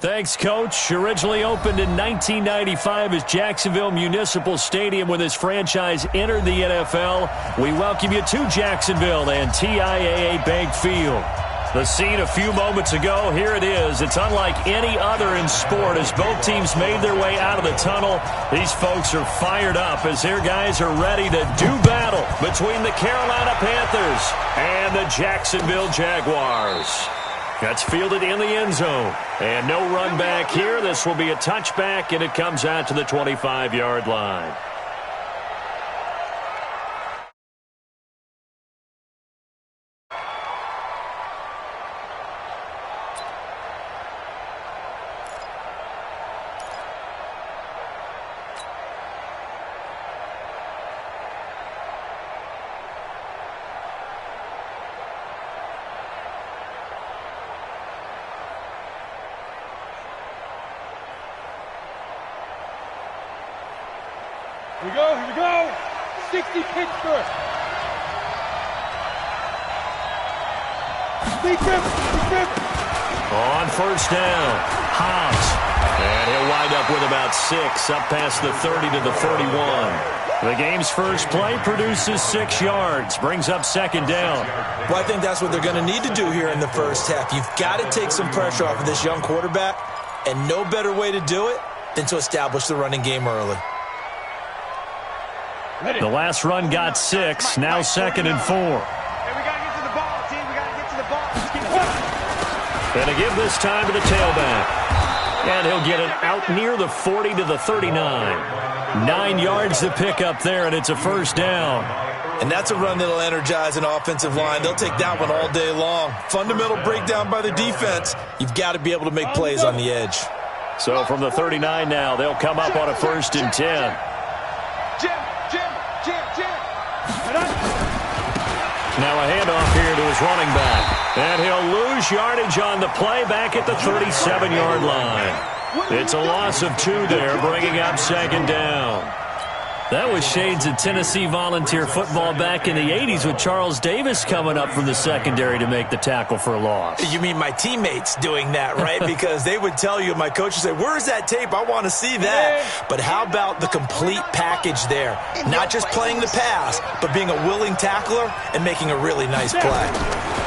Thanks, Coach. Originally opened in 1995 as Jacksonville Municipal Stadium when this franchise entered the NFL. We welcome you to Jacksonville and TIAA Bank Field. The scene a few moments ago, here it is. It's unlike any other in sport as both teams made their way out of the tunnel. These folks are fired up as their guys are ready to do battle between the Carolina Panthers and the Jacksonville Jaguars. That's fielded in the end zone. And no run back here. This will be a touchback, and it comes out to the 25-yard line. Here we go. 60 Pittsburgh. On first down, Hobbs. And he'll wind up with about 6, up past the 30 to the 31. The game's first play produces 6 yards, brings up second down. Well, I think that's what they're going to need to do here in the first half. You've got to take some pressure off of this young quarterback, and no better way to do it than to establish the running game early. The last run got 6, now second and 4. Hey, we got to get to the ball, team. We got to get to the ball. And to give this time to the tailback. And he'll get it out near the 40 to the 39. 9 yards to pick up there, and it's a first down. And that's a run that'll energize an offensive line. They'll take that one all day long. Fundamental breakdown by the defense. You've got to be able to make plays on the edge. So from the 39 now, they'll come up on a first and 10. Now a handoff here to his running back. And he'll lose yardage on the play back at the 37-yard line. It's a loss of 2 there, bringing up second down. That was shades of Tennessee volunteer football back in the 80s with Charles Davis coming up from the secondary to make the tackle for a loss. You mean my teammates doing that, right? Because they would tell you, my coach would say, where's that tape? I want to see that. But how about the complete package there? Not just playing the pass, but being a willing tackler and making a really nice play.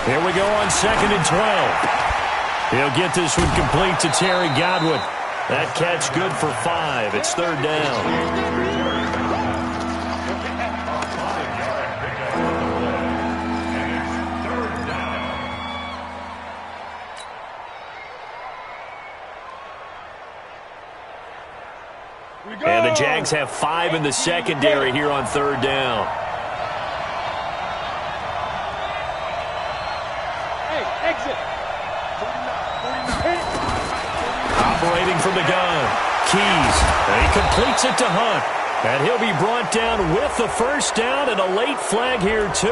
Here we go on second and 12. He'll get this one complete to Terry Godwin. That catch good for 5. It's third down. And the Jags have 5 in the secondary here on third down. Hey, exit. Operating from the gun. Keys. And he completes it to Hunt. And he'll be brought down with the first down and a late flag here too.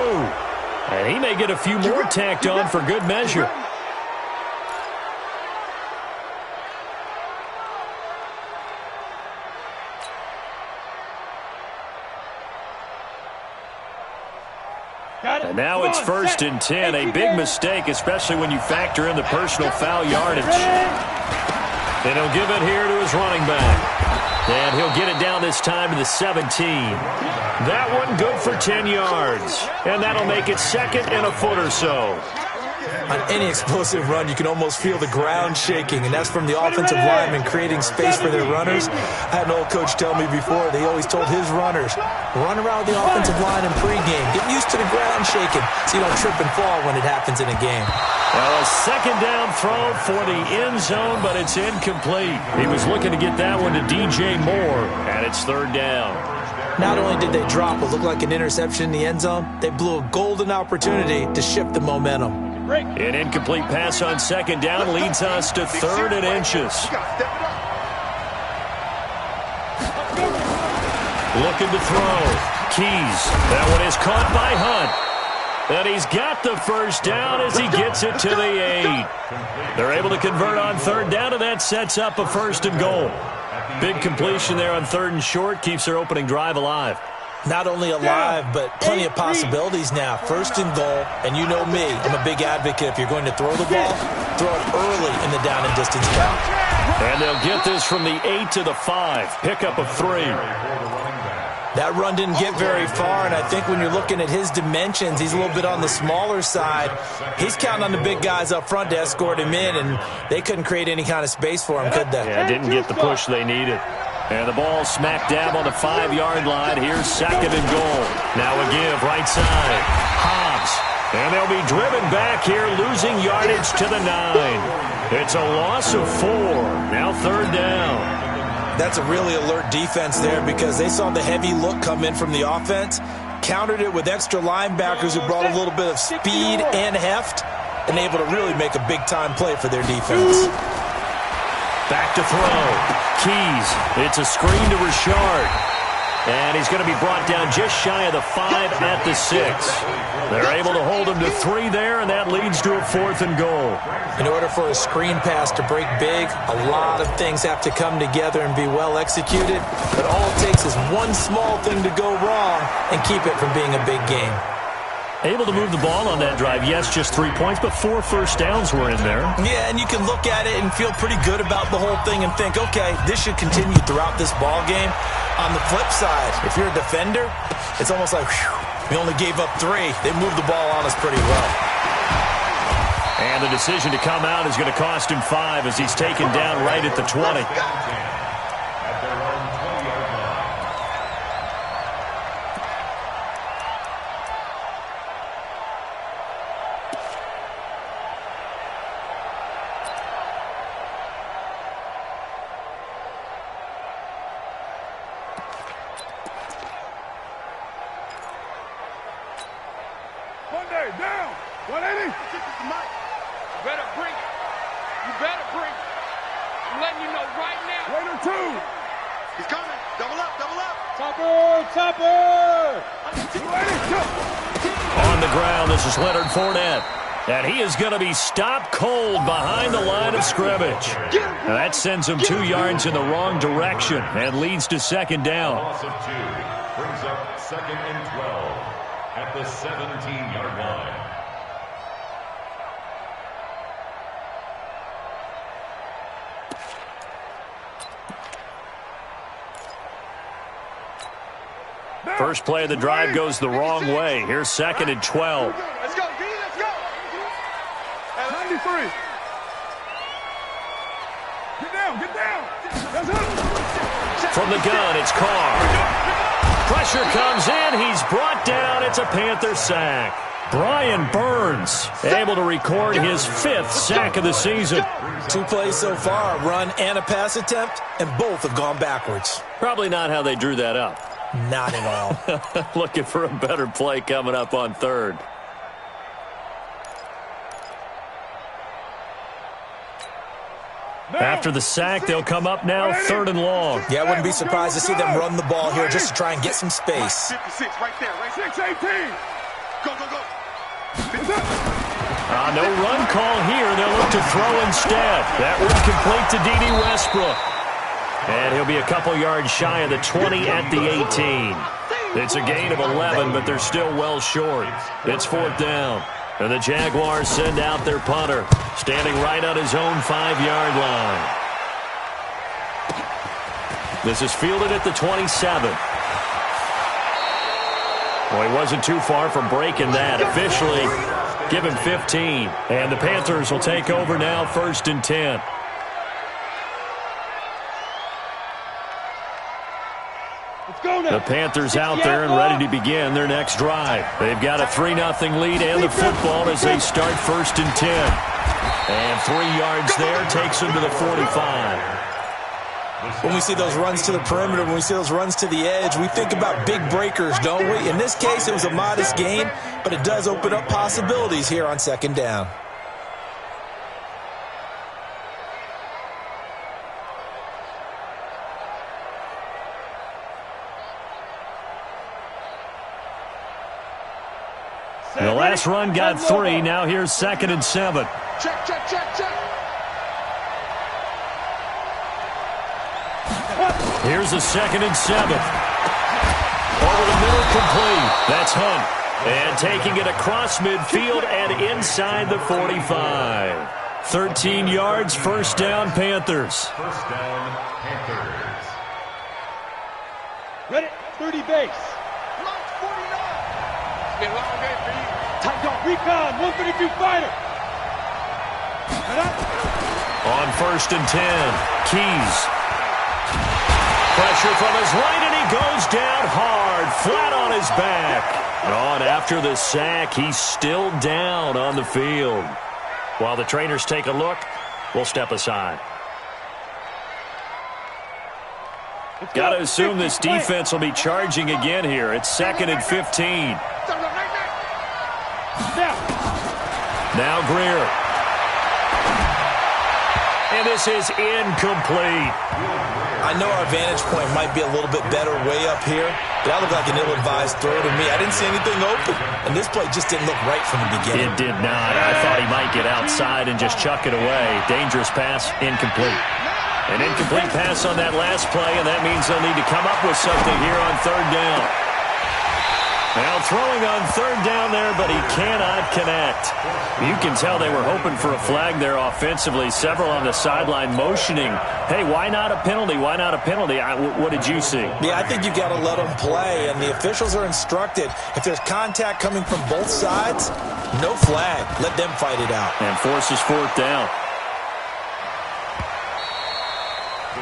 And he may get a few more tacked on for good measure. And now it's first and 10, a big mistake, especially when you factor in the personal foul yardage. And he'll give it here to his running back. And he'll get it down this time to the 17. That one good for 10 yards. And that'll make it second and a foot or so. On any explosive run, you can almost feel the ground shaking, and that's from the offensive linemen creating space for their runners. I had an old coach tell me before, they always told his runners, run around the offensive line in pregame. Get used to the ground shaking so you don't trip and fall when it happens in a game. Well, a second down throw for the end zone, but it's incomplete. He was looking to get that one to DJ Moore, and it's third down. Not only did they drop what looked like an interception in the end zone, they blew a golden opportunity to shift the momentum. An incomplete pass on second down leads us to third and inches. Looking to throw. Keys. That one is caught by Hunt. And he's got the first down as he gets it to the 8. They're able to convert on third down, and that sets up a first and goal. Big completion there on third and short keeps their opening drive alive. Not only alive, but plenty of possibilities now. First and goal, and you know me, I'm a big advocate. If you're going to throw the ball throw it early in the down and distance count. And they'll get this from the 8 to the 5. Pickup of 3. That run didn't get very far, and I think when you're looking at his dimensions, he's a little bit on the smaller side. He's counting on the big guys up front to escort him in, and they couldn't create any kind of space for him, could they? Yeah, didn't get the push they needed. And the ball smack dab on the 5-yard line. Here's 2nd and goal. Now a give, right side. Hobbs. And they'll be driven back here, losing yardage to the 9. It's a loss of 4. Now 3rd down. That's a really alert defense there because they saw the heavy look come in from the offense, countered it with extra linebackers who brought a little bit of speed and heft, and able to really make a big-time play for their defense. Back to throw. Keys. It's a screen to Richard. And he's going to be brought down just shy of the 5 at the 6. They're able to hold him to 3 there, and that leads to a 4th and goal. In order for a screen pass to break big, a lot of things have to come together and be well executed. But all it takes is one small thing to go wrong and keep it from being a big game. Able to move the ball on that drive. Yes, just 3 points, but 4 first downs were in there. Yeah, and you can look at it and feel pretty good about the whole thing and think, okay, this should continue throughout this ball game. On the flip side, if you're a defender, it's almost like, whew, we only gave up 3. They moved the ball on us pretty well. And the decision to come out is going to cost him 5 as he's taken down right at the 20. Down. 180. You better bring it. You better bring it. I'm letting you know right now. Raider 2. He's coming. Double up, double up. Topper. On the ground, this is Leonard Fournette. And he is going to be stopped cold behind the line of scrimmage. Now that sends him 2 yards in the wrong direction and leads to 2nd down. Loss of 2 brings up 2nd and 12 at the 17-yard line. First play of the drive goes the wrong way. Here's 2nd and 12. Let's go, D, let's go. 93. Get down. That's it. From the gun, it's Carr. Pressure comes in. He's brought down. It's a Panther sack. Brian Burns able to record his 5th sack of the season. 2 plays so far, a run and a pass attempt, and both have gone backwards. Probably not how they drew that up. Not at all. Looking for a better play coming up on 3rd. After the sack, they'll come up now 3rd and long. Yeah, I wouldn't be surprised to see them run the ball here just to try and get some space. 56 right there, right 6-18. Go. No run call here. They'll look to throw instead. That would complete to D.D. Westbrook. And he'll be a couple yards shy of the 20 at the 18. It's a gain of 11, but they're still well short. It's 4th down. And the Jaguars send out their punter, standing right on his own 5-yard line. This is fielded at the 27. Well, he wasn't too far from breaking that. Officially, give him 15. And the Panthers will take over now, 1st and 10. The Panthers out there and ready to begin their next drive. They've got a 3-0 lead and the football as they start 1st and 10. And 3 yards there takes them to the 45. When we see those runs to the perimeter, when we see those runs to the edge, we think about big breakers, don't we? In this case, it was a modest gain, but it does open up possibilities here on 2nd down. The last run got 3. Now here's 2nd and 7. Check. Here's a 2nd and 7. Over the middle, complete. That's Hunt. And taking it across midfield and inside the 45. 13 yards, first down, Panthers. First down, Panthers. Ready? 30 base. Launch 49. It's been a long day for you. Tight dog. Recon. 132 fighter. On first and 10, Keys. Pressure from his right, and he goes down hard, flat on his back. And on after the sack, he's still down on the field. While the trainers take a look, we'll step aside. Got to assume this defense will be charging again here. It's 2nd and 15. Now Greer. And this is incomplete. I know our vantage point might be a little bit better way up here, but that looked like an ill-advised throw to me. I didn't see anything open, and this play just didn't look right from the beginning. It did not. I thought he might get outside and just chuck it away. Dangerous pass, incomplete. An incomplete pass on that last play, and that means they'll need to come up with something here on third down. Now throwing on third down there, but he cannot connect. You can tell they were hoping for a flag there offensively. Several on the sideline motioning, hey, why not a penalty? Why not a penalty? What did you see? Yeah, I think you've got to let them play, and the officials are instructed. If there's contact coming from both sides, no flag. Let them fight it out. And forces fourth down.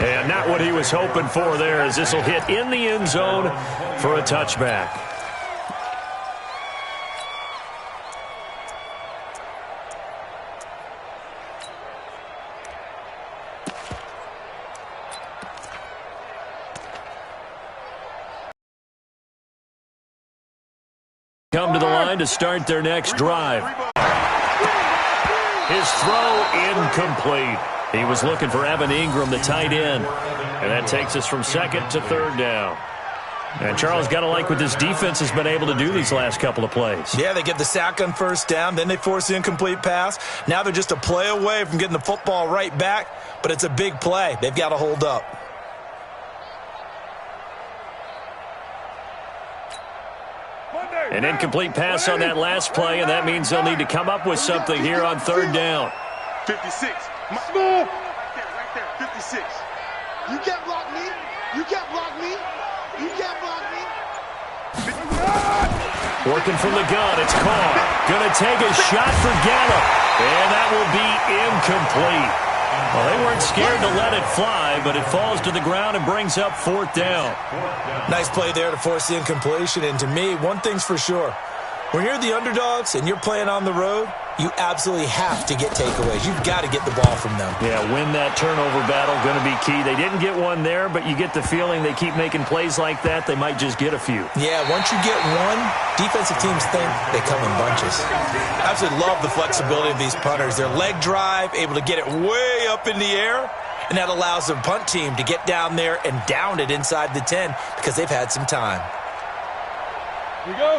And not what he was hoping for there, as this will hit in the end zone for a touchback. Come to the line to start their next drive. His throw incomplete. He was looking for Evan Ingram, the tight end. And that takes us from 2nd to 3rd down. And Charles, got to like what this defense has been able to do these last couple of plays. Yeah, they get the sack on first down, then they force the incomplete pass. Now they're just a play away from getting the football right back, but it's a big play. They've got to hold up. An incomplete pass on that last play, and that means they'll need to come up with something here on third down. 56. Small. Right there, 56. You can't block me. You can't block me. You can't block me. Working from the gun, it's caught. Gonna take a shot for Gallup, and that will be incomplete. Well, they weren't scared to let it fly, but it falls to the ground and brings up fourth down. Nice play there to force the incompletion, and to me, one thing's for sure. When you're the underdogs and you're playing on the road, you absolutely have to get takeaways. You've got to get the ball from them. Yeah, win that turnover battle, going to be key. They didn't get one there, but you get the feeling they keep making plays like that, they might just get a few. Yeah, once you get one, defensive teams think they come in bunches. I absolutely love the flexibility of these punters. Their leg drive, able to get it way up in the air, and that allows the punt team to get down there and down it inside the 10 because they've had some time.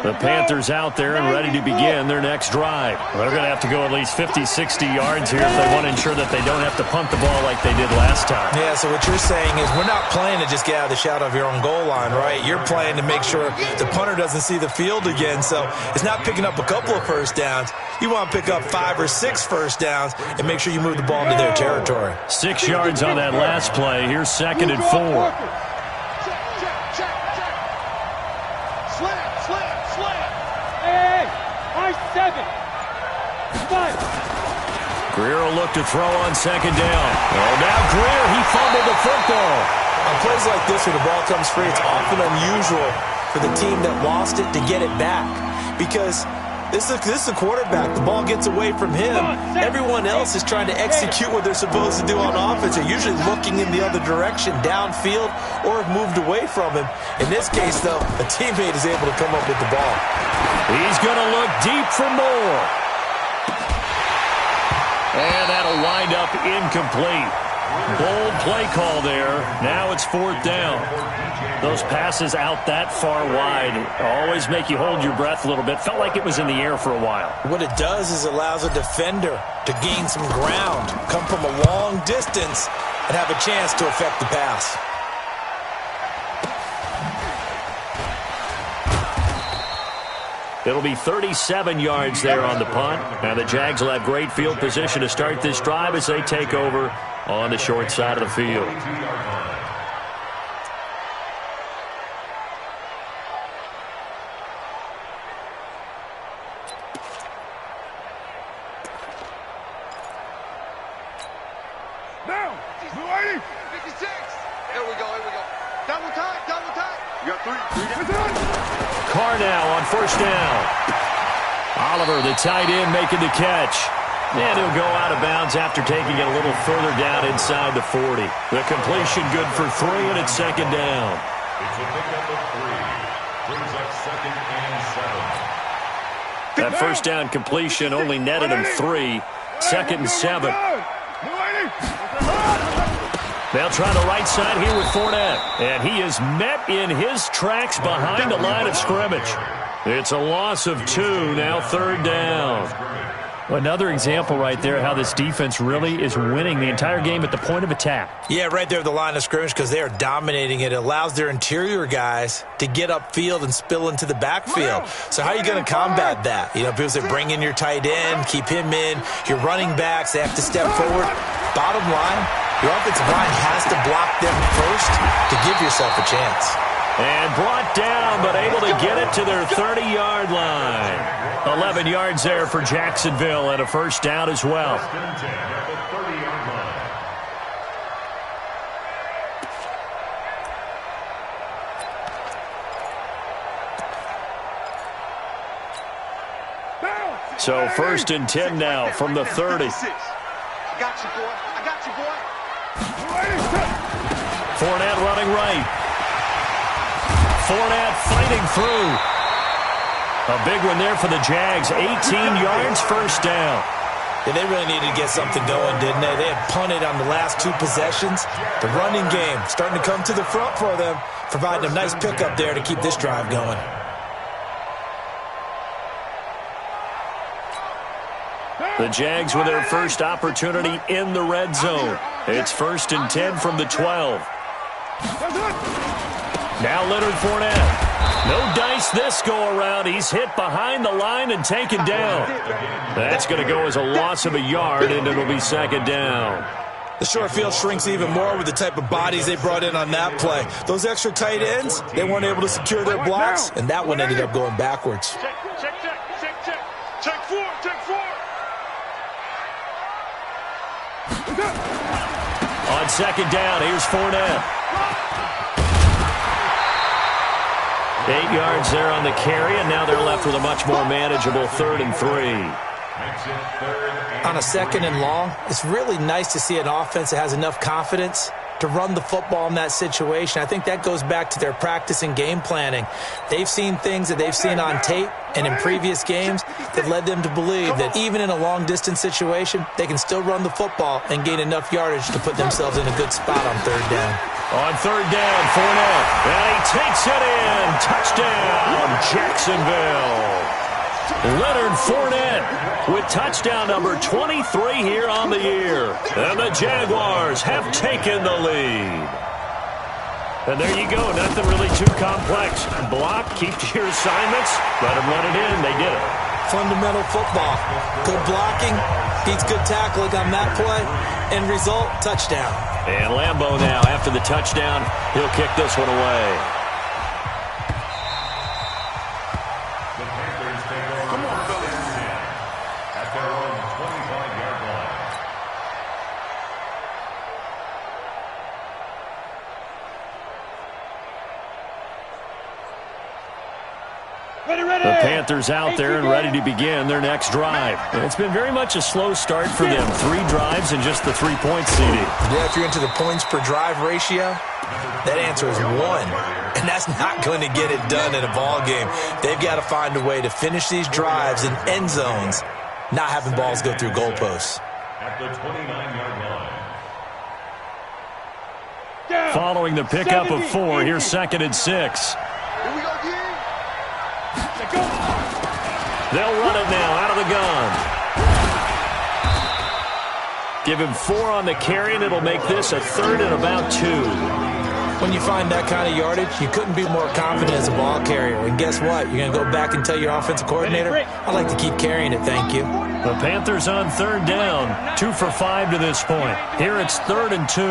The Panthers out there and ready to begin their next drive. They're going to have to go at least 50, 60 yards here if they want to ensure that they don't have to punt the ball like they did last time. Yeah, so what you're saying is we're not playing to just get out of the shadow of your own goal line, right? You're playing to make sure the punter doesn't see the field again. So it's not picking up a couple of first downs. You want to pick up 5 or 6 first downs and make sure you move the ball into their territory. 6 yards on that last play. Here's 2nd and 4. Greer will look to throw on 2nd down. Oh, now Greer, he fumbled the football. On plays like this where the ball comes free, it's often unusual for the team that lost it to get it back. Because this is a quarterback. The ball gets away from him. Everyone else is trying to execute what they're supposed to do on offense. They're usually looking in the other direction, downfield, or have moved away from him. In this case, though, a teammate is able to come up with the ball. He's going to look deep for more. And that'll wind up incomplete. Bold play call there. Now it's 4th down. Those passes out that far wide always make you hold your breath a little bit. Felt like it was in the air for a while. What it does is it allows a defender to gain some ground, come from a long distance, and have a chance to affect the pass. It'll be 37 yards there on the punt. And the Jags will have great field position to start this drive as they take over on the short side of the field. Down. 280. 56. Here we go. Double time. You got three. Carr now on first down. Oliver, the tight end, making the catch. And he'll go out of bounds after taking it a little further down inside the 40. The completion good for 3, and it's second down. It's a pickup of 3. Brings up second and 7. That first down completion only netted him 3. Second and 7. They'll try the right side here with Fournette. And he is met in his tracks behind the line of scrimmage. It's a loss of 2, now third down. Well, another example right there how this defense really is winning the entire game at the point of attack. Yeah, right there at the line of scrimmage because they are dominating it. It allows their interior guys to get upfield and spill into the backfield. So how are you going to combat that? You know, people say bring in your tight end, keep him in. Your running backs, they have to step forward. Bottom line, your offensive line has to block them first to give yourself a chance. And brought down, but able to get it to their 30-yard line. 11 yards there for Jacksonville and a first down as well. So first and 10 now from the 30. I got you, boy. Fournette running right. Fournette fighting through. A big one there for the Jags. 18 yards, first down. Yeah, they really needed to get something going, didn't they? They had punted on the last 2 possessions. The running game starting to come to the front for them, providing a nice pickup there to keep this drive going. The Jags with their first opportunity in the red zone. It's first and 10 from the 12. Now Leonard Fournette. No dice this go-around. He's hit behind the line and taken down. That's going to go as a loss of a yard, and it'll be second down. The short field shrinks even more with the type of bodies they brought in on that play. Those extra tight ends, they weren't able to secure their blocks, and that one ended up going backwards. Check 4. On second down, here's Fournette. 8 yards there on the carry, and now they're left with a much more manageable 3rd and 3. On a second and long, it's really nice to see an offense that has enough confidence to run the football in that situation. I think that goes back to their practice and game planning. They've seen things that they've seen on tape and in previous games that led them to believe that even in a long-distance situation, they can still run the football and gain enough yardage to put themselves in a good spot on third down. On third down, Fournette, and he takes it in. Touchdown, Jacksonville. Leonard Fournette with touchdown number 23 here on the year. And the Jaguars have taken the lead. And there you go. Nothing really too complex. Block, keep to your assignments, let them run it in. They did it. Fundamental football. Good blocking, beats good tackling on that play. End result, touchdown. And Lambeau now, after the touchdown, he'll kick this one away. The Panthers take over at their own 25-yard line. The Panthers out there and ready to begin their next drive. And it's been very much a slow start for them. 3 drives and just the 3-point CD. Yeah, if you're into the points per drive ratio, that answer is 1. And that's not going to get it done in a ball game. They've got to find a way to finish these drives in end zones, not having balls go through goalposts. At the 29-yard line. Following the pickup of 4, here's second and 6. Here we go, They'll run it now out of the gun. Give him 4 on the carry, and it'll make this a 3rd and about 2. When you find that kind of yardage, you couldn't be more confident as a ball carrier. And guess what? You're going to go back and tell your offensive coordinator, I'd like to keep carrying it, thank you. The Panthers on third down, 2 for 5 to this point. Here it's 3rd and 2.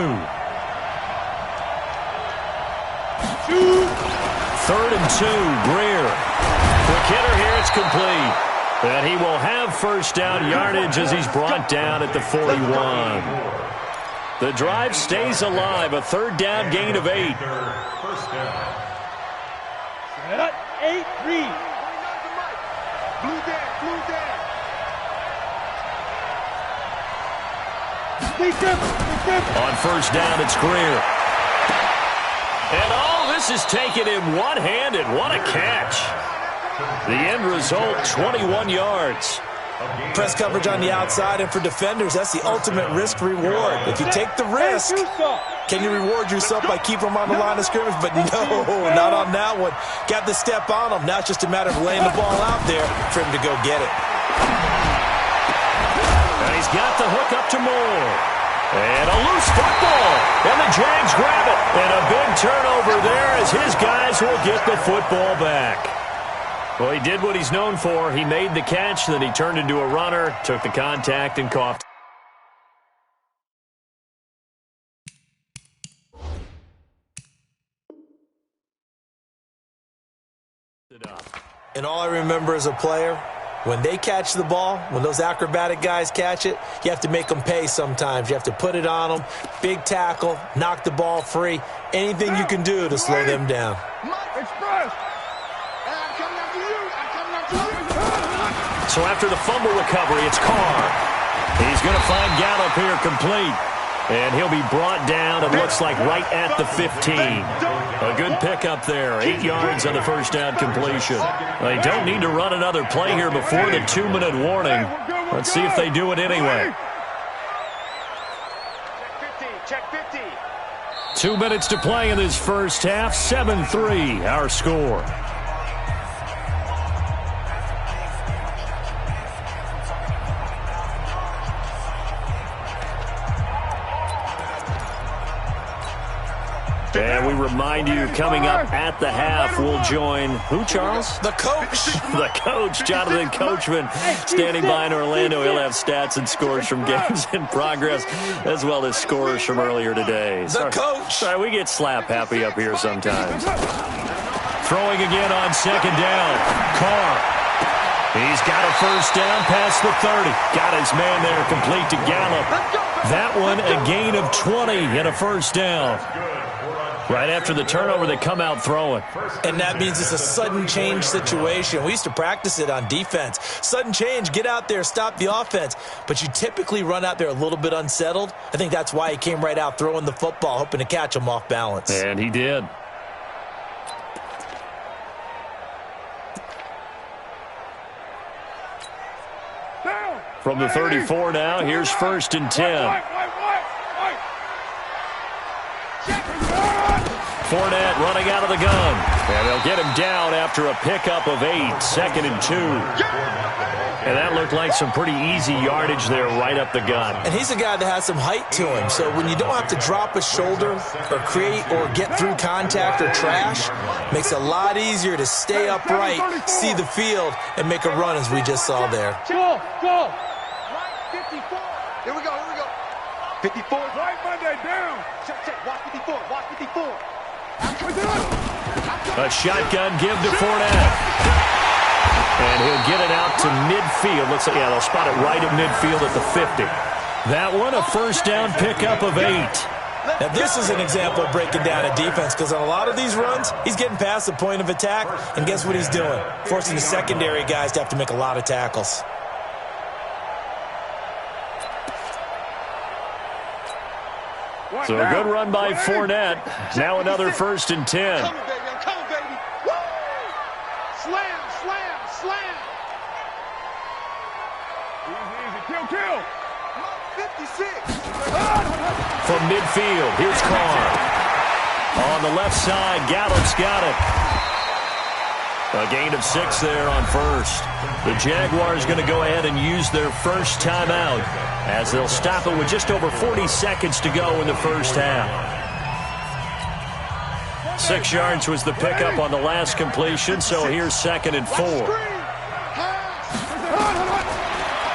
3rd and 2, Greer. Quick hitter here, it's complete. And he will have first down yardage as he's brought down at the 41. The drive stays alive, a 3rd down gain of 8. First down. 8-3. Blue down, blue down. On first down, it's Greer. And all this is taken in one-handed. What a catch. The end result, 21 yards. Press coverage on the outside, and for defenders, that's the ultimate risk-reward. If you take the risk, can you reward yourself by keeping them on the line of scrimmage? But no, not on that one. Got the step on them. Now it's just a matter of laying the ball out there for him to go get it. And he's got the hook up to Moore. And a loose football. And the Jags grab it. And a big turnover there as his guys will get the football back. Well, he did what he's known for. He made the catch, then he turned into a runner, took the contact, and coughed it up. And all I remember as a player, when they catch the ball, when those acrobatic guys catch it, you have to make them pay sometimes. You have to put it on them, big tackle, knock the ball free, anything you can do to slow them down. Express. So after the fumble recovery, it's Carr. He's going to find Gallup here complete. And he'll be brought down, it looks like, right at the 15. A good pickup there, 8 yards on the first down completion. They don't need to run another play here before the 2-minute warning. Let's see if they do it anyway. Check 50. 2 minutes to play in this first half, 7-3 our score. And we remind you, coming up at the half, we'll join who, Charles? The coach. The coach, Jonathan Coachman, standing by in Orlando. He'll have stats and scores from games in progress, as well as scores from earlier today. The coach. Sorry, we get slap happy up here sometimes. Throwing again on second down. Carr. He's got a first down past the 30. Got his man there, complete to Gallup. That one, a gain of 20 and a first down. Right after the turnover, they come out throwing. And that means it's a sudden change situation. We used to practice it on defense. Sudden change, get out there, stop the offense. But you typically run out there a little bit unsettled. I think that's why he came right out throwing the football, hoping to catch him off balance. And he did. From the 34 now, here's 1st and 10. Fournette running out of the gun. And they'll get him down after a pickup of 8, 2nd and 2. And that looked like some pretty easy yardage there right up the gut. And he's a guy that has some height to him. So when you don't have to drop a shoulder or create or get through contact or trash, makes it a lot easier to stay upright, see the field, and make a run as we just saw there. Go. Right 54. Here we go. 54. Right Monday down. Check. Watch 54. Watch 54. A shotgun give to Fournette. And he'll get it out to midfield. Looks like, they'll spot it right at midfield at the 50. That one, a first down pickup of 8. Now, this is an example of breaking down a defense, because on a lot of these runs, he's getting past the point of attack, and guess what he's doing? Forcing the secondary guys to have to make a lot of tackles. So a good run by Fournette. Now another 1st and 10. I'm coming, baby. Woo! Slam. Easy. Kill. 56. From midfield, here's Carr. On the left side, Gallup's got it. A gain of 6 there on first. The Jaguars going to go ahead and use their first timeout as they'll stop it with just over 40 seconds to go in the first half. 6 yards was the pickup on the last completion, so here's 2nd and 4.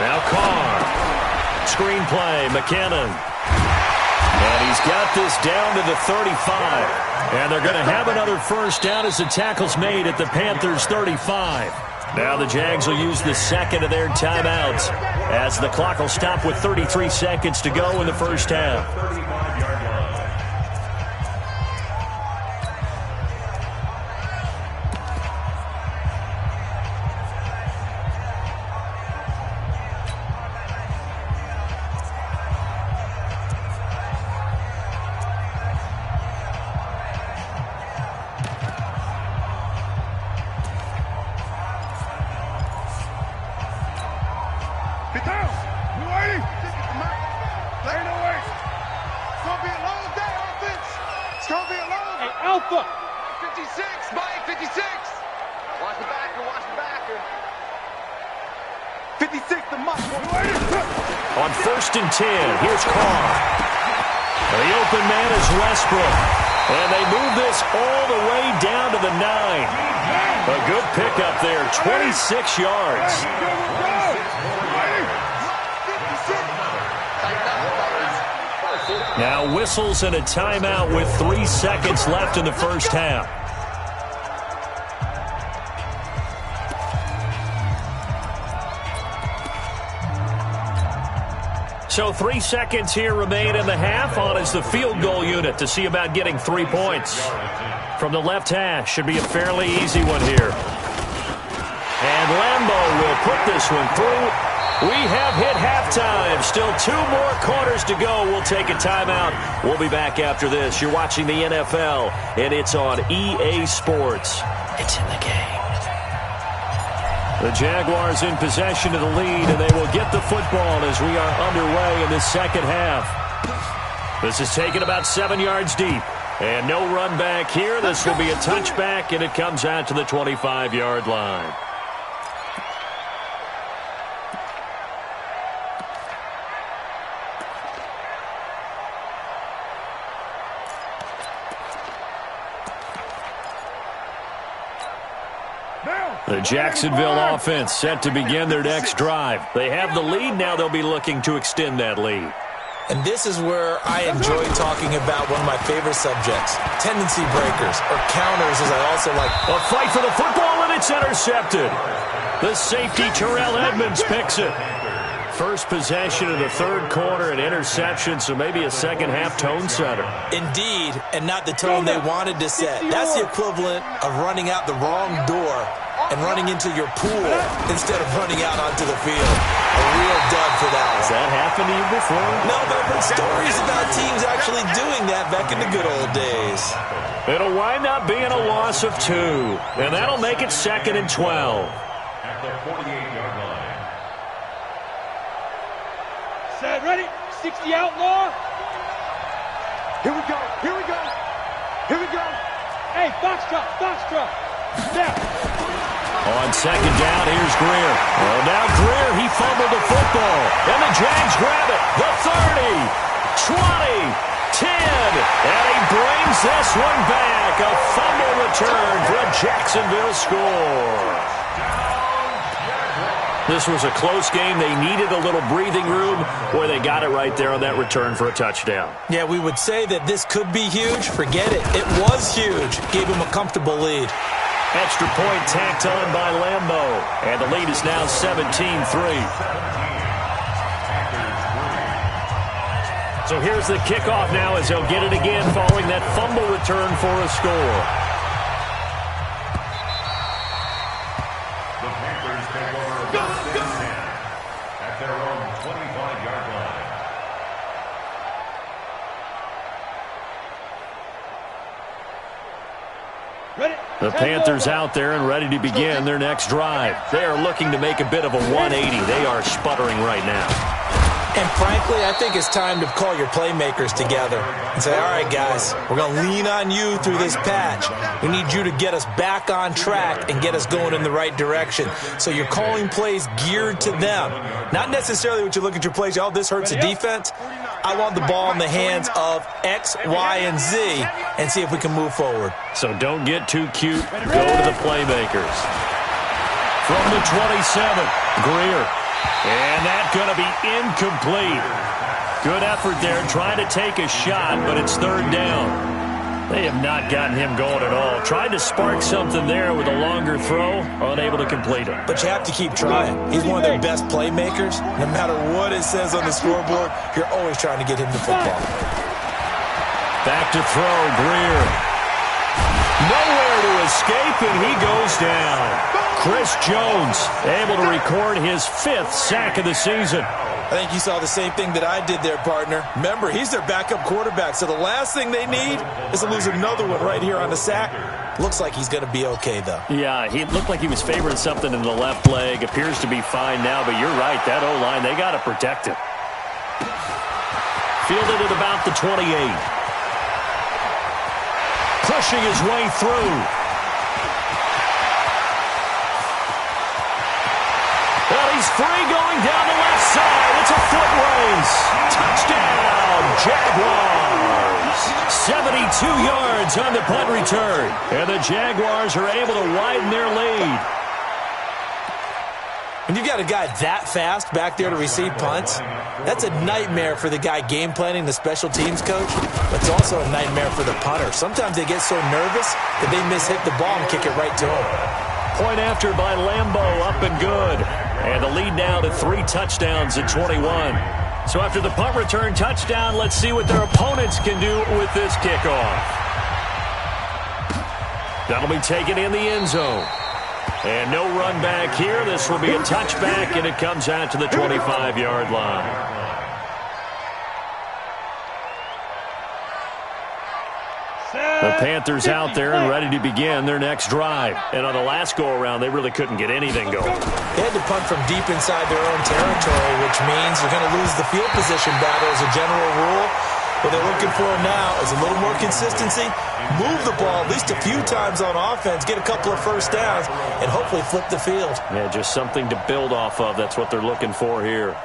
Now Carr. Screen play, McKinnon. And he's got this down to the 35. And they're going to have another first down as the tackle's made at the Panthers' 35. Now the Jags will use the second of their timeouts as the clock will stop with 33 seconds to go in the first half. On 1st and 10, here's Carr. The open man is Westbrook. And they move this all the way down to the 9. A good pickup there, 26 yards. Now whistles and a timeout with 3 seconds left in the first half. So 3 seconds here remain in the half. On is the field goal unit to see about getting 3 points. From the left hash, should be a fairly easy one here. And Lambeau will put this one through. We have hit halftime. Still 2 more quarters to go. We'll take a timeout. We'll be back after this. You're watching the NFL, and it's on EA Sports. It's in the game. The Jaguars in possession of the lead, and they will get the football as we are underway in the second half. This is taken about 7 yards deep. And no run back here. This will be a touchback, and it comes out to the 25-yard line. The Jacksonville offense set to begin their next drive. They have the lead. Now they'll be looking to extend that lead. And this is where I enjoy talking about one of my favorite subjects, tendency breakers, or counters, as I also like. A fight for the football, and it's intercepted. The safety, Terrell Edmonds, picks it. First possession of the third quarter, an interception, so maybe a second-half tone setter. Indeed, and not the tone they wanted to set. That's the equivalent of running out the wrong door and running into your pool instead of running out onto the field. A real dud for that one. Has that happened to you before? No, but I've heard stories about teams actually doing that back in the good old days. It'll wind up being a loss of 2, and that'll make it 2nd and 12. At the 48-yard line. Set, ready? 60 outlaw. Here we go. Here we go. Here we go. Hey, box truck. Now. On second down, here's Greer. Well, now Greer, he fumbled the football. And the Jags grab it. The 30, 20, 10. And he brings this one back. A fumble return for a Jacksonville score. This was a close game. They needed a little breathing room. Boy, they got it right there on that return for a touchdown. Yeah, we would say that this could be huge. Forget it. It was huge. Gave him a comfortable lead. Extra point tacked on by Lambeau. And the lead is now 17-3. So here's the kickoff now as they'll get it again following that fumble return for a score. The Panthers take over at their own 25-yard line. The Panthers out there and ready to begin their next drive. They are looking to make a bit of a 180. They are sputtering right now. And frankly, I think it's time to call your playmakers together and say, all right, guys, we're going to lean on you through this patch. We need you to get us back on track and get us going in the right direction. So you're calling plays geared to them. Not necessarily what you look at your plays, oh, this hurts the defense. I want the ball in the hands of X, Y, and Z and see if we can move forward. So don't get too cute. Go to the playmakers. From the 27, Greer. And that's going to be incomplete. Good effort there, trying to take a shot, but it's third down. They have not gotten him going at all. Tried to spark something there with a longer throw, unable to complete it. But you have to keep trying. He's one of their best playmakers. No matter what it says on the scoreboard, you're always trying to get him the football. Back to throw, Greer. Nowhere to escape, and he goes down. Chris Jones able to record his 5th sack of the season. I think you saw the same thing that I did there, partner. Remember, he's their backup quarterback, so the last thing they need is to lose another one right here on the sack. Looks like he's going to be okay, though. Yeah, he looked like he was favoring something in the left leg. Appears to be fine now, but you're right. That O-line, they got to protect him. Fielded at about the 28. Pushing his way through. Well, he's free going down the left side. It's a foot race. Touchdown, Jaguars. 72 yards on the punt return. And the Jaguars are able to widen their lead. When you've got a guy that fast back there to receive punts, that's a nightmare for the guy game planning, the special teams coach, but it's also a nightmare for the punter. Sometimes they get so nervous that they mishit the ball and kick it right to him. Point after by Lambo, up and good. And the lead now to 3 touchdowns at 21. So after the punt return touchdown, let's see what their opponents can do with this kickoff. That'll be taken in the end zone. And no run back here. This will be a touchback, and it comes out to the 25-yard line. The Panthers out there and ready to begin their next drive. And on the last go-around, they really couldn't get anything going. They had to punt from deep inside their own territory, which means they're going to lose the field position battle as a general rule. What they're looking for now is a little more consistency, move the ball at least a few times on offense, get a couple of first downs, and hopefully flip the field. Yeah, just something to build off of. That's what they're looking for here.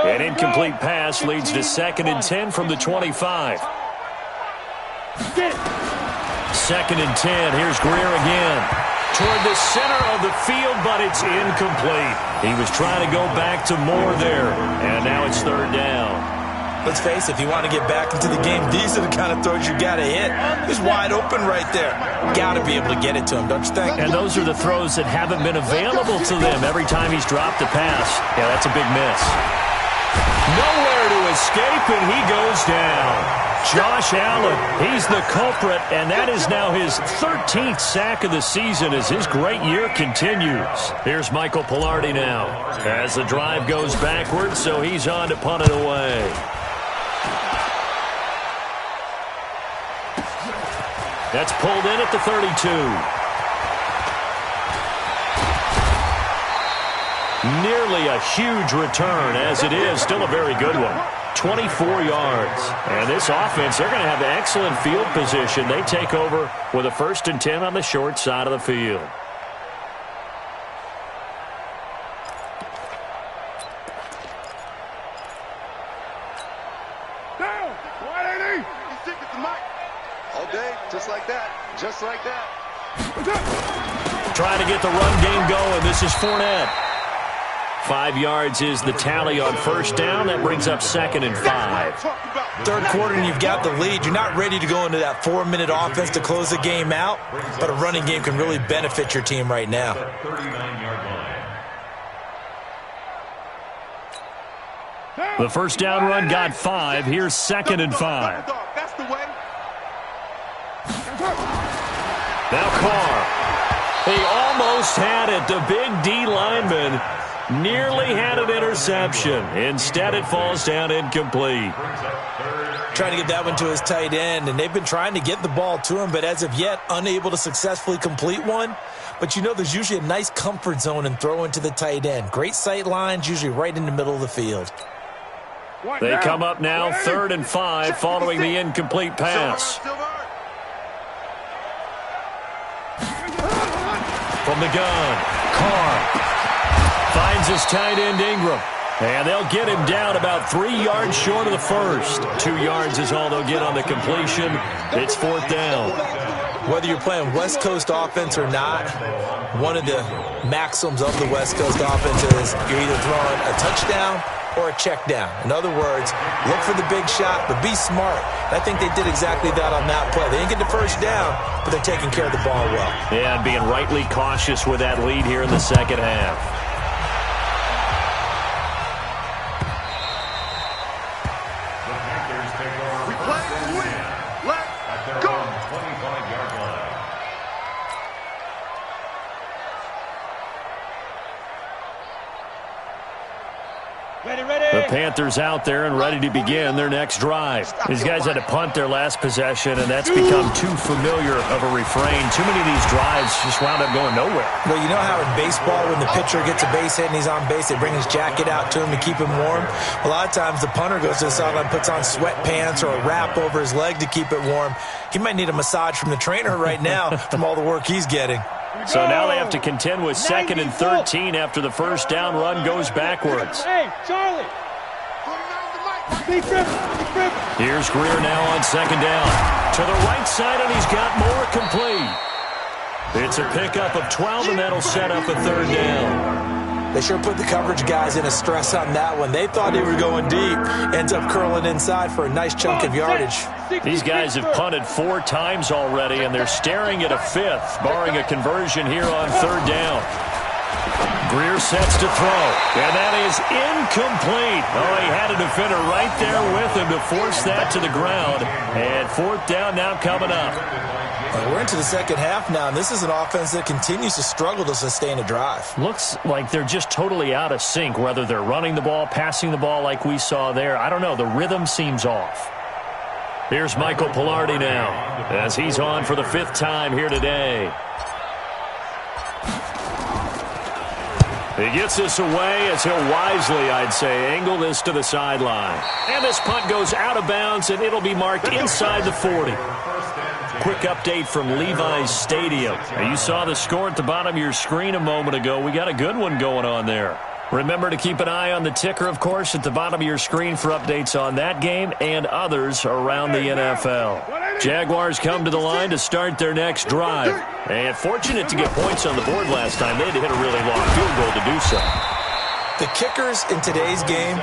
An incomplete pass leads to 2nd and 10 from the 25. 2nd and 10. Here's Greer again. Toward the center of the field, but it's incomplete. He was trying to go back to Moore there, and now it's 3rd down. Let's face it, if you want to get back into the game, these are the kind of throws you got to hit. He's wide open right there. Got to be able to get it to him, don't you think? And those are the throws that haven't been available to them every time he's dropped a pass. Yeah, that's a big miss. Nowhere to escape, and he goes down. Josh Allen, he's the culprit, and that is now his 13th sack of the season as his great year continues. Here's Michael Pilardi now as the drive goes backwards, so he's on to punt it away. That's pulled in at the 32. Nearly a huge return, as it is still a very good one. 24 yards. And this offense, they're going to have excellent field position. They take over with a 1st and 10 on the short side of the field. Down! 180! He's sticking to Mike. All day, just like that. Just like that. Trying to get the run game going. This is Fournette. 5 yards is the tally on 1st down. That brings up 2nd and 5. 3rd quarter and you've got the lead. You're not ready to go into that 4-minute offense to close the game out, but a running game can really benefit your team right now. The 1st down run got 5. Here's 2nd and 5. That's the way. Now Carr. He almost had it. The big D lineman nearly had an interception. Instead, it falls down incomplete. trying to get that one to his tight end, and they've been trying to get the ball to him, but as of yet, unable to successfully complete one. But you know there's usually a nice comfort zone in throwing to the tight end. Great sight lines, usually right in the middle of the field. They come up now, 3rd and 5, following the incomplete pass. From the gun, Carr finds his tight end Ingram. And they'll get him down about 3 yards short of the first. 2 yards is all they'll get on the completion. It's 4th down. Whether you're playing West Coast offense or not, one of the maxims of the West Coast offense is you're either throwing a touchdown or a check down. In other words, look for the big shot, but be smart. I think they did exactly that on that play. They didn't get the first down, but they're taking care of the ball well. Yeah, and being rightly cautious with that lead here in the second half. The Panthers out there and ready to begin their next drive. These guys had to punt their last possession, and that's become too familiar of a refrain. Too many of these drives just wound up going nowhere. Well, you know how in baseball when the pitcher gets a base hit and he's on base, they bring his jacket out to him to keep him warm? A lot of times the punter goes to the sideline, puts on sweatpants or a wrap over his leg to keep it warm. He might need a massage from the trainer right now from all the work he's getting. So now they have to contend with 2nd and 13 after the first down run goes backwards. Hey, Charlie. Here's Greer now on 2nd down. To the right side, and he's got more complete. It's a pickup of 12, and that'll set up a 3rd down. They sure put the coverage guys in a stress on that one. They thought they were going deep. Ends up curling inside for a nice chunk of yardage. These guys have punted 4 times already, and they're staring at a 5th, barring a conversion here on 3rd down. Greer sets to throw, and that is incomplete. Oh, he had a defender right there with him to force that to the ground. And 4th down now coming up. We're into the second half now, and this is an offense that continues to struggle to sustain a drive. Looks like they're just totally out of sync, whether they're running the ball, passing the ball like we saw there. I don't know. The rhythm seems off. Here's Michael Pilardi now, as he's on for the 5th time here today. He gets this away as he'll wisely, I'd say, angle this to the sideline. And this punt goes out of bounds, and it'll be marked inside the 40. Quick update from Levi's Stadium. Now, you saw the score at the bottom of your screen a moment ago. We got a good one going on there. Remember to keep an eye on the ticker, of course, at the bottom of your screen for updates on that game and others around the NFL. Jaguars come to the line to start their next drive. And fortunate to get points on the board last time. They had to hit a really long field goal to do so. The kickers in today's game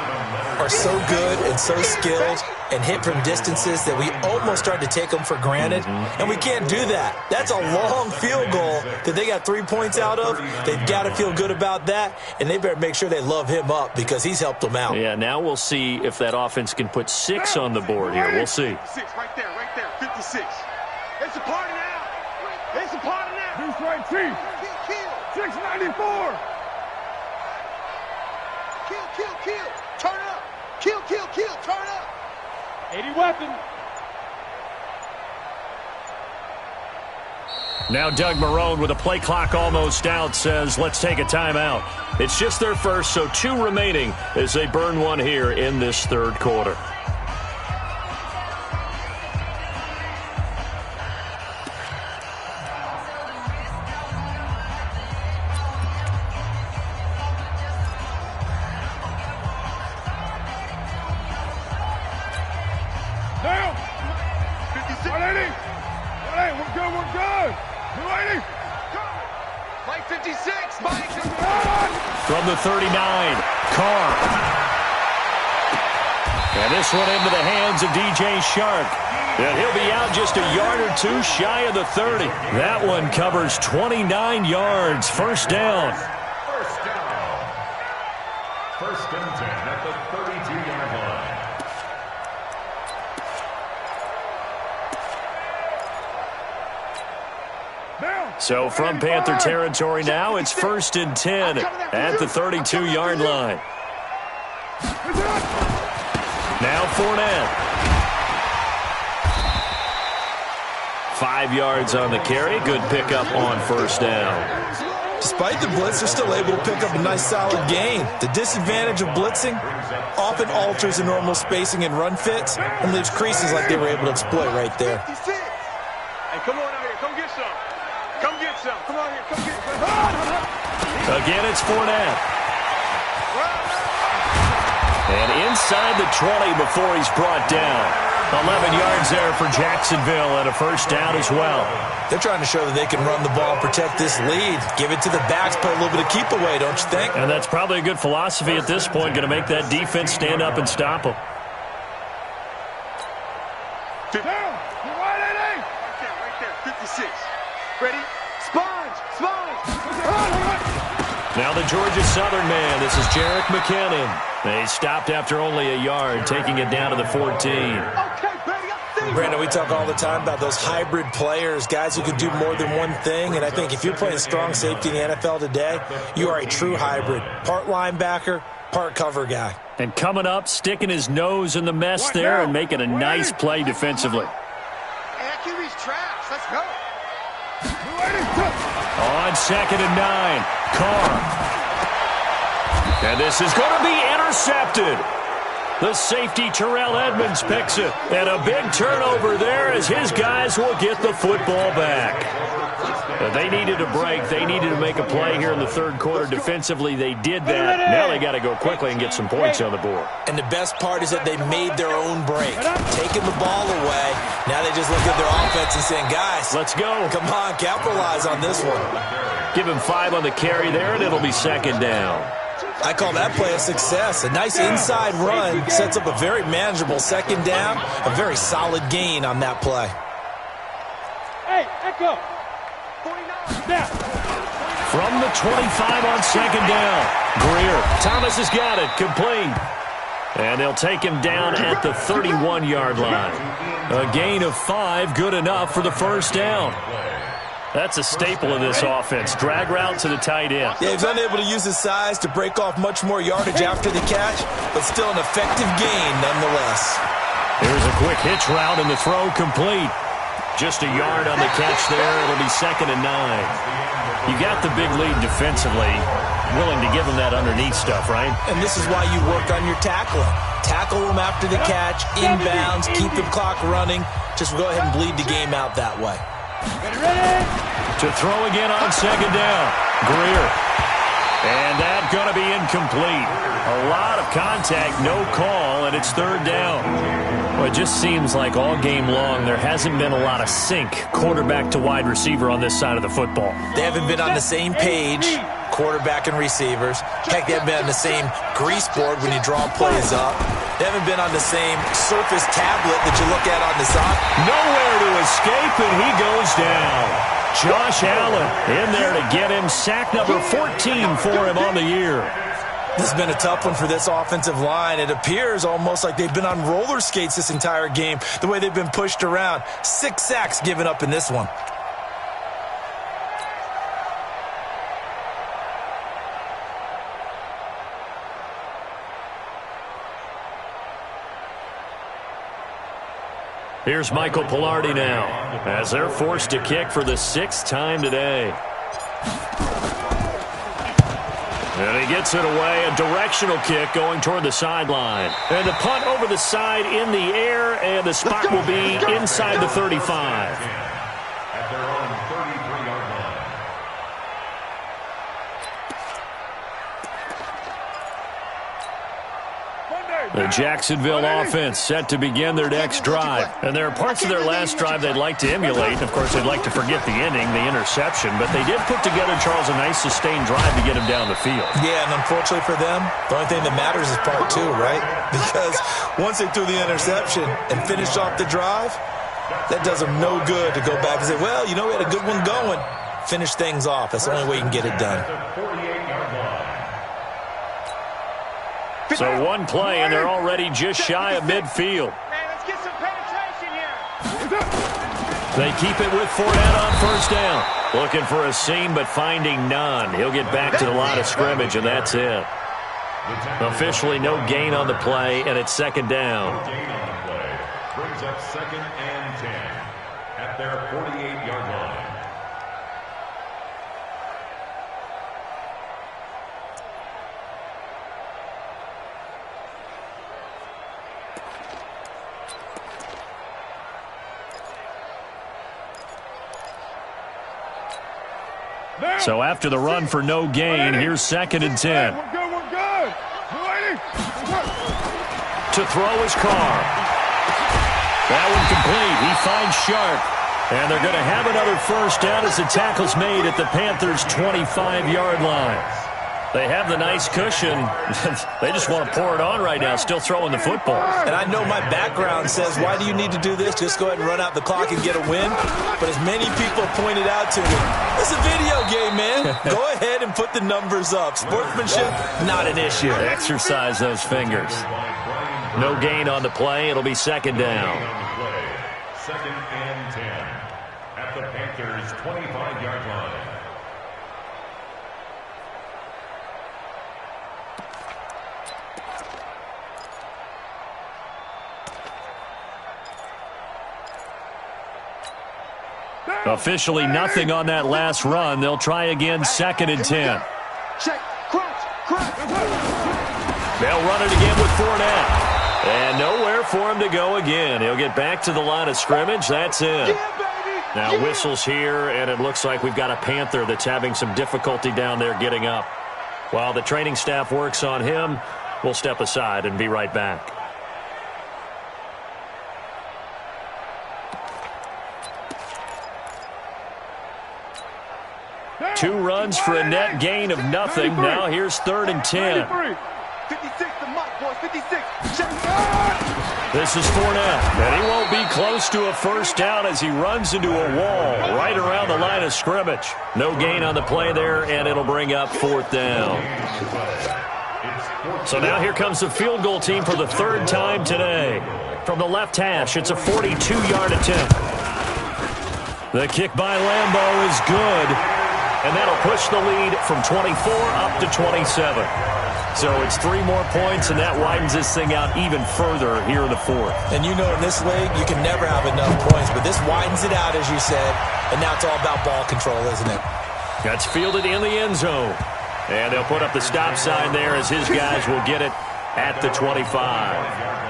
are so good and so skilled and hit from distances that we almost start to take them for granted, and we can't do that. That's a long field goal that they got 3 points out of. They've got to feel good about that, and they better make sure they love him up because he's helped them out. Yeah, now we'll see if that offense can put 6 on the board here. We'll see. 6 right there, 56. It's a party now. It's a party now. Who's right, Chief? Kill. 694. Kill. Turn up. Kill. Turn up. 80 weapon. Now Doug Marrone with a play clock almost out says, let's take a timeout. It's just their first, so 2 remaining as they burn one here in this 3rd quarter. From the 39, Carr. And this one into the hands of DJ Shark. And he'll be out just a yard or 2 shy of the 30. That one covers 29 yards. 1st down. First and 10 at the 32-yard line. So from Panther territory now, it's 1st and 10 at the 32-yard line. Now Fournette. 5 yards on the carry. Good pickup on first down. Despite the blitz, they're still able to pick up a nice solid gain. The disadvantage of blitzing often alters the normal spacing and run fits and leaves creases like they were able to exploit right there. Hey, come on out here. Come get some. Come get some. Come on here. Come get some. Again, it's Fournette. And inside the 20 before he's brought down. 11 yards there for Jacksonville and a first down as well. They're trying to show that they can run the ball and protect this lead. Give it to the backs, play a little bit of keep away, don't you think? And that's probably a good philosophy at this point, going to make that defense stand up and stop them. Down. You're right, Eddie. Right there. 56. Ready? Sponge. Now the Georgia Southern man. This is Jerick McKinnon. They stopped after only a yard, taking it down to the 14. Brandon, we talk all the time about those hybrid players, guys who can do more than one thing. And I think if you're playing strong safety in the NFL today, you are a true hybrid. Part linebacker, part cover guy. And coming up, sticking his nose in the mess there and making a nice play defensively. Accuracy's trash. Let's go. On 2nd and 9, Carr. And this is going to be intercepted. The safety, Terrell Edmonds, picks it. And a big turnover there as his guys will get the football back. They needed a break. They needed to make a play here in the third quarter. Defensively, they did that. Now they got to go quickly and get some points on the board. And the best part is that they made their own break. Taking the ball away. Now they just look at their offense and saying, guys, let's go. Come on, capitalize on this one. Give him 5 on the carry there, and it'll be 2nd down. I call that play a success. A nice inside run sets up a very manageable 2nd down. A very solid gain on that play. Hey, Echo. 49. Now. From the 25 on 2nd down. Greer. Thomas has got it. Complete. And they'll take him down at the 31-yard line. A gain of 5, good enough for the first down. That's a staple of this offense. Drag route to the tight end. Yeah, he's unable to use his size to break off much more yardage after the catch, but still an effective gain nonetheless. Here's a quick hitch route and the throw complete. Just a yard on the catch there. It'll be 2nd and 9. You got the big lead defensively. Willing to give them that underneath stuff, right? And this is why you work on your tackling. Tackle them after the catch, inbounds, keep the clock running. Just go ahead and bleed the game out that way. To throw again on 2nd down. Greer. And that's going to be incomplete. A lot of contact, no call, and it's 3rd down. Well, it just seems like all game long there hasn't been a lot of sync quarterback to wide receiver on this side of the football. They haven't been on the same page, quarterback and receivers. Heck, they haven't been on the same grease board when you draw plays up. They haven't been on the same surface tablet that you look at on the side. Nowhere to escape, and he goes down. Josh Allen in there to get him. Sack number 14 for him on the year. This has been a tough one for this offensive line. It appears almost like they've been on roller skates this entire game, the way they've been pushed around. 6 sacks given up in this one. Here's Michael Pilardi now, as they're forced to kick for the 6th time today. And he gets it away, a directional kick going toward the sideline. And the punt over the side in the air, and the spot will be inside the 35. At their own 33-yard line. The Jacksonville offense set to begin their next drive. And there are parts of their last drive they'd like to emulate. Of course, they'd like to forget the ending, the interception. But they did put together, Charles, a nice sustained drive to get him down the field. Yeah, and unfortunately for them, the only thing that matters is part 2, right? Because once they threw the interception and finished off the drive, that does them no good to go back and say, well, you know, we had a good one going. Finish things off. That's the only way you can get it done. So one play, and they're already just shy of midfield. Man, let's get some penetration here. They keep it with Fournette on first down. Looking for a seam, but finding none. He'll get back to the line of scrimmage, and that's it. Officially no gain on the play, and it's 2nd down. Gain on the play brings up 2nd and 10. at their 48-yard line. So after the run for no gain, here's 2nd and 10. We're good. To throw his Carr. That one complete. He finds Sharp. And they're going to have another first down as the tackle's made at the Panthers' 25-yard line. They have the nice cushion. They just want to pour it on right now, still throwing the football. And I know my background says, why do you need to do this? Just go ahead and run out the clock and get a win. But as many people pointed out to me, it's a video game, man. Go ahead and put the numbers up. Sportsmanship, not an issue. Exercise those fingers. No gain on the play. It'll be 2nd down. 2nd and 10 at the Panthers' 25-yard line. Officially nothing on that last run. They'll try again, 2nd and 10. Check. Crouch. They'll run it again with Fournette. And nowhere for him to go again. He'll get back to the line of scrimmage. That's it. Now whistles here, and it looks like we've got a Panther that's having some difficulty down there getting up. While the training staff works on him, we'll step aside and be right back. Two runs for a net gain of nothing. Now here's 3rd and 10. 56 to Mike, boys. 56. This is Fournette, and he won't be close to a first down as he runs into a wall right around the line of scrimmage. No gain on the play there, and it'll bring up 4th down. So now here comes the field goal team for the 3rd time today. From the left hash, it's a 42-yard attempt. The kick by Lambeau is good, and that'll push the lead from 24 up to 27. So it's 3 more points, and that widens this thing out even further here in the 4th. And you know in this league, you can never have enough points, but this widens it out, as you said, and now it's all about ball control, isn't it? That's fielded in the end zone. And they'll put up the stop sign there as his guys will get it at the 25.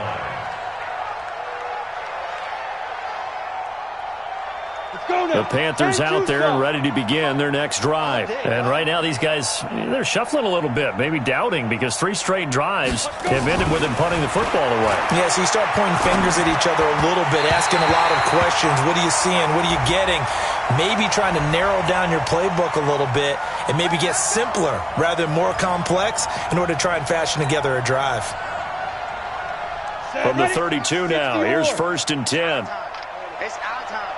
The Panthers out there and ready to begin their next drive. And right now these guys, they're shuffling a little bit, maybe doubting, because 3 straight drives have ended with them punting the football away. Yeah, so you start pointing fingers at each other a little bit, asking a lot of questions. What are you seeing? What are you getting? Maybe trying to narrow down your playbook a little bit and maybe get simpler rather than more complex in order to try and fashion together a drive. From the 32 now, here's 1st and 10. It's our time.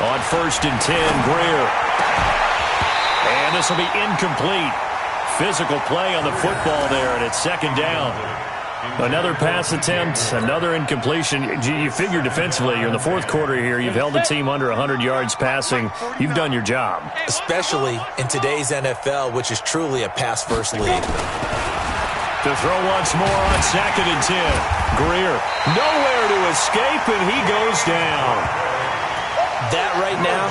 On 1st and 10, Greer. And this will be incomplete. Physical play on the football there, and it's 2nd down. Another pass attempt, another incompletion. You figure defensively, you're in the 4th quarter here. You've held the team under 100 yards passing. You've done your job. Especially in today's NFL, which is truly a pass-first league. To throw once more on 2nd and 10. Greer, nowhere to escape, and he goes down. That right now,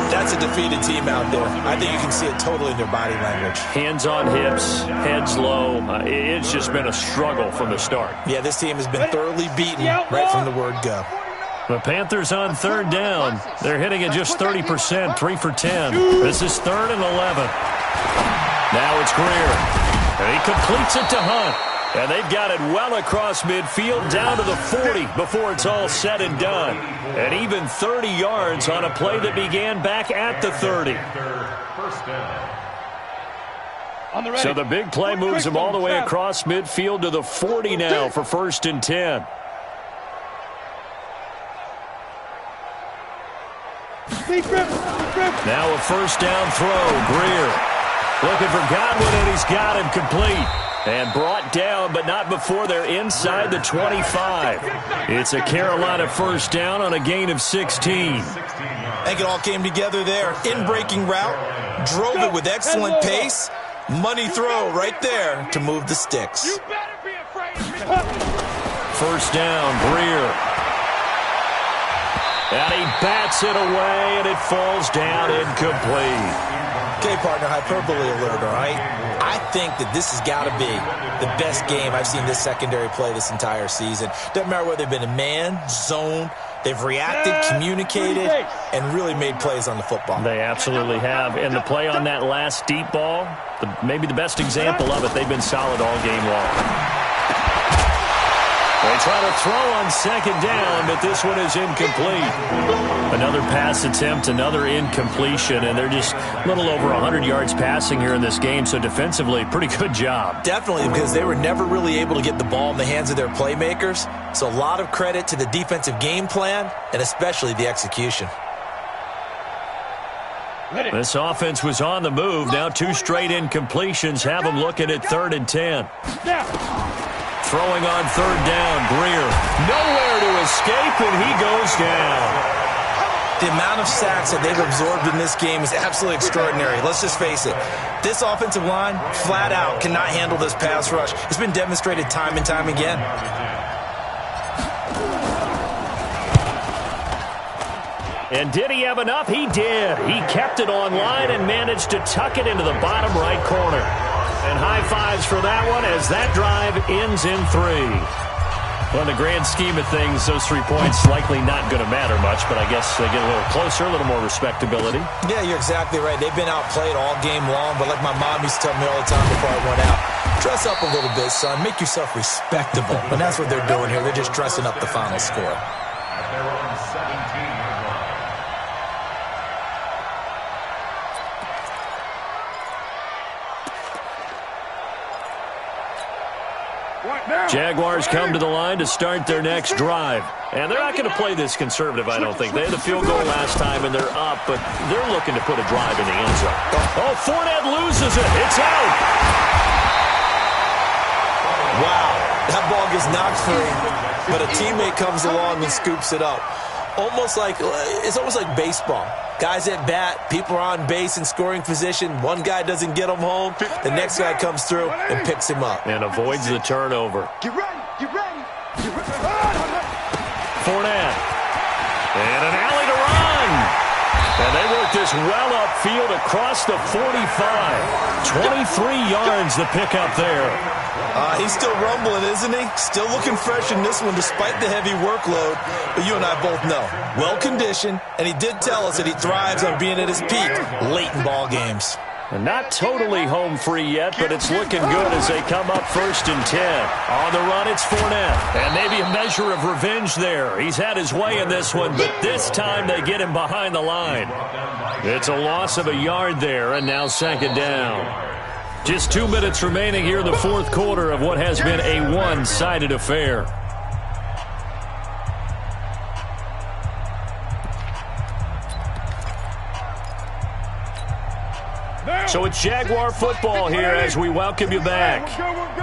that's a defeated team out there. I think you can see it totally in their body language. Hands on hips, heads low. It's just been a struggle from the start. Yeah, this team has been thoroughly beaten right from the word go. The Panthers on 3rd down. They're hitting at just 30%, 3 for 10. This is 3rd and 11. Now it's Greer. And he completes it to Hunt. And they've got it well across midfield down to the 40 before it's all said and done. And even 30 yards on a play that began back at the 30. So the big play moves him all the way across midfield to the 40 now for 1st and 10. Now a 1st down throw. Greer looking for Godwin, and he's got him complete. And brought down, but not before they're inside the 25. It's a Carolina 1st down on a gain of 16. I think it all came together there. In-breaking route, drove it with excellent pace. Money throw right there to move the sticks. You better be afraid of me. 1st down, Greer. And he bats it away, and it falls down incomplete. Okay, partner, hyperbole alert, all right? I think that this has got to be the best game I've seen this secondary play this entire season. Doesn't matter whether they've been in man, zone, they've reacted, communicated, and really made plays on the football. They absolutely have. And the play on that last deep ball, maybe the best example of it, they've been solid all game long. They try to throw on second down, but this one is incomplete. Another pass attempt, another incompletion, and they're just a little over 100 yards passing here in this game, so defensively, pretty good job. Definitely, because they were never really able to get the ball in the hands of their playmakers, so a lot of credit to the defensive game plan, and especially the execution. This offense was on the move. Now 2 straight incompletions have them looking at 3rd and 10. Throwing on 3rd down, Greer. Nowhere to escape, and he goes down. The amount of sacks that they've absorbed in this game is absolutely extraordinary. Let's just face it. This offensive line, flat out, cannot handle this pass rush. It's been demonstrated time and time again. And did he have enough? He did. He kept it online and managed to tuck it into the bottom right corner. And high fives for that one as that drive ends in 3. Well, in the grand scheme of things, those 3 points likely not going to matter much, but I guess they get a little closer, a little more respectability. Yeah, you're exactly right. They've been outplayed all game long, but like my mom used to tell me all the time before I went out, dress up a little bit, son. Make yourself respectable. And that's what they're doing here. They're just dressing up the final score. They're on 17-yard line. Jaguars come to the line to start their next drive. And they're not going to play this conservative, I don't think. They had the field goal last time, and they're up, but they're looking to put a drive in the end zone. Oh, Fournette loses it. It's out. Wow, that ball gets knocked free, but a teammate comes along and scoops it up. It's almost like baseball. Guys at bat, people are on base in scoring position. One guy doesn't get him home. The next guy comes through and picks him up. And avoids the turnover. Get ready, get ready, get ready. Fournette. And an alley to run. And they work this well upfield across the 45. 23 yards the pickup there. He's still rumbling, isn't he? Still looking fresh in this one despite the heavy workload. But you and I both know, well-conditioned, and he did tell us that he thrives on being at his peak late in ball games. And not totally home free yet, but it's looking good as they come up 1st and 10. On the run, it's Fournette. And maybe a measure of revenge there. He's had his way in this one, but this time they get him behind the line. It's a loss of a yard there, and now 2nd down. Just 2 minutes remaining here in the 4th quarter of what has been a one-sided affair. So it's Jaguar football here as we welcome you back.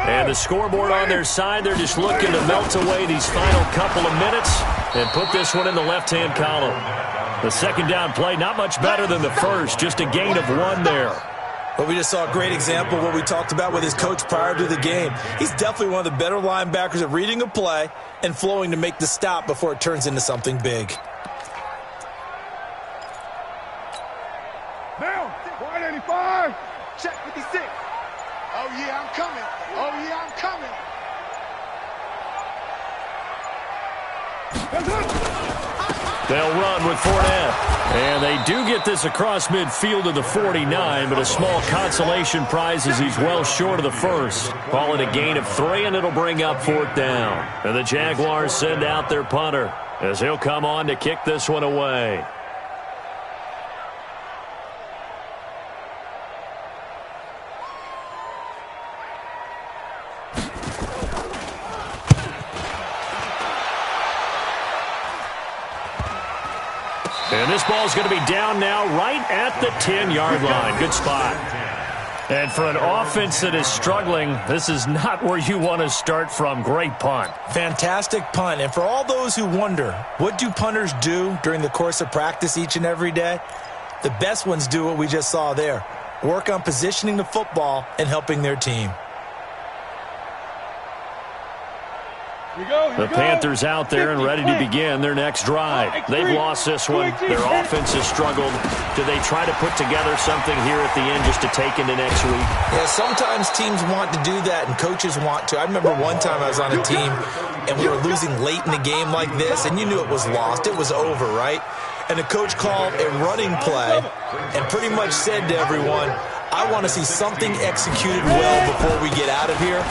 And the scoreboard on their side, they're just looking to melt away these final couple of minutes and put this one in the left-hand column. The 2nd down play, not much better than the first, just a gain of 1 there. But we just saw a great example of what we talked about with his coach prior to the game. He's definitely one of the better linebackers at reading a play and flowing to make the stop before it turns into something big. Now, 185. Check 56. Oh, yeah, I'm coming. Oh, yeah, I'm coming. They'll run with Fournette. And they do get this across midfield to the 49, but a small consolation prize as he's well short of the first. Call it a gain of 3, and it'll bring up 4th down. And the Jaguars send out their punter as he'll come on to kick this one away. And this ball's going to be down now right at the 10-yard line. Good spot. And for an offense that is struggling, this is not where you want to start from. Great punt. Fantastic punt. And for all those who wonder, what do punters do during the course of practice each and every day? The best ones do what we just saw there. Work on positioning the football and helping their team. The Panthers out there and ready to begin their next drive. They've lost this one. Their offense has struggled. Do they try to put together something here at the end just to take into next week? Yeah, sometimes teams want to do that and coaches want to. I remember one time I was on a team and we were losing late in the game like this, and you knew it was lost. It was over, right? And the coach called a running play and pretty much said to everyone, I want to see something executed well before we get out of here.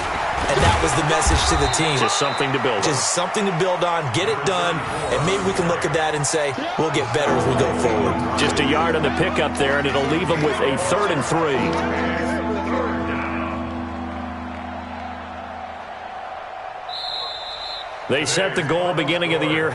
And that was the message to the team. Just something to build on. Just something to build on, get it done, and maybe we can look at that and say, we'll get better as we go forward. Just a yard on the pickup there, and it'll leave them with a 3rd and 3. They set the goal beginning of the year,